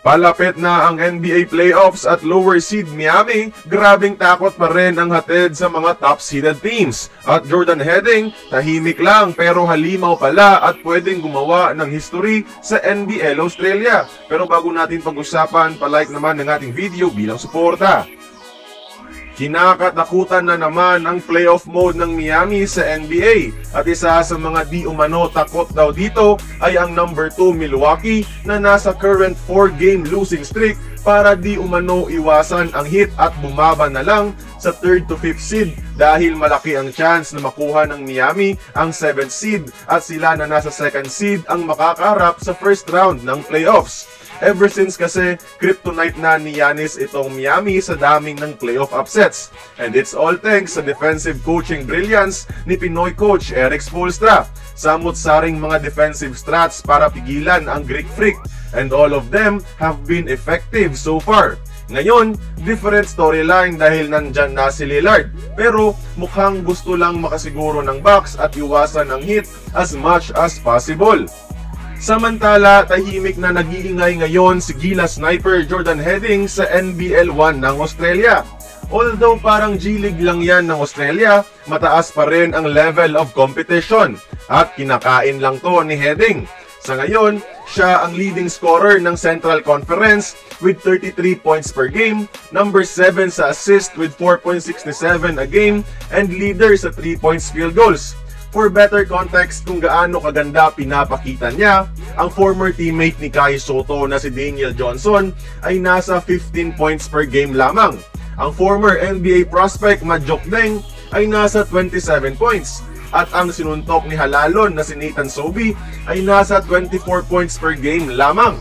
Palapit na ang NBA playoffs at lower seed Miami, grabing takot pa rin ang hatid sa mga top-seeded teams. At Jordan Heading, tahimik lang pero halimaw pala at pwedeng gumawa ng history sa NBL Australia. Pero bago natin pag-usapan, palike naman ng ating video bilang suporta. Kinakatakutan na naman ang playoff mode ng Miami sa NBA at isa sa mga di umano takot daw dito ay ang number 2 Milwaukee na nasa current 4-game losing streak para di umano iwasan ang Heat at bumaba na lang sa 3rd to 5th seed dahil malaki ang chance na makuha ng Miami ang 7th seed at sila na nasa 2nd seed ang makakaharap sa first round ng playoffs. Ever since kasi kryptonite na ni Giannis itong Miami sa daming ng playoff upsets. And it's all thanks sa defensive coaching brilliance ni Pinoy coach Erik Spoelstra. Samot-saring mga defensive strats para pigilan ang Greek Freak, and all of them have been effective so far. Ngayon, different storyline dahil nandyan na si Lillard, pero mukhang gusto lang makasiguro ng Bucks at iwasan ang Heat as much as possible. Samantala, tahimik na nag-iingay ngayon si Gila sniper Jordan Heading sa NBL 1 ng Australia. Although parang G-League lang yan ng Australia, mataas pa rin ang level of competition at kinakain lang to ni Heading. Sa ngayon, siya ang leading scorer ng Central Conference with 33 points per game, number 7 sa assist with 4.67 a game, and leader sa 3 points field goals. For better context kung gaano kaganda pinapakita niya, ang former teammate ni Kai Soto na si Daniel Johnson ay nasa 15 points per game lamang. Ang former NBA prospect Majok Deng ay nasa 27 points. At ang sinuntok ni Halalon na si Nathan Sobey ay nasa 24 points per game lamang.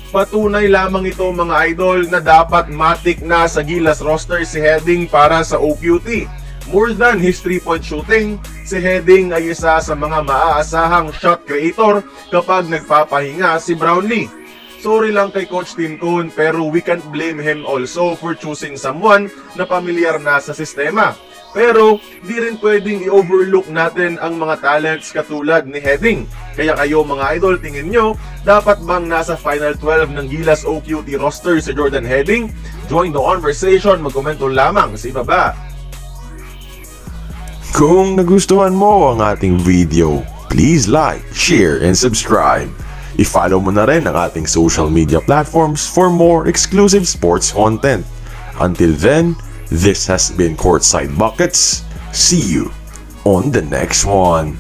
Patunay lamang ito mga idol na dapat matik na sa Gilas roster si Heading para sa OQT. More than his 3-point shooting, si Heading ay isa sa mga maaasahang shot creator kapag nagpapahinga si Brownlee. Sorry lang kay Coach Tim Cone pero we can't blame him also for choosing someone na pamilyar na sa sistema. Pero di rin pwedeng i-overlook natin ang mga talents katulad ni Heading. Kaya kayo mga idol, tingin nyo, dapat bang nasa Final 12 ng Gilas OQT roster si Jordan Heading? Join the conversation, magkomento lamang sa ibaba. Kung nagustuhan mo ang ating video, please like, share, and subscribe. I-follow mo na rin ang ating social media platforms for more exclusive sports content. Until then, this has been Courtside Buckets. See you on the next one.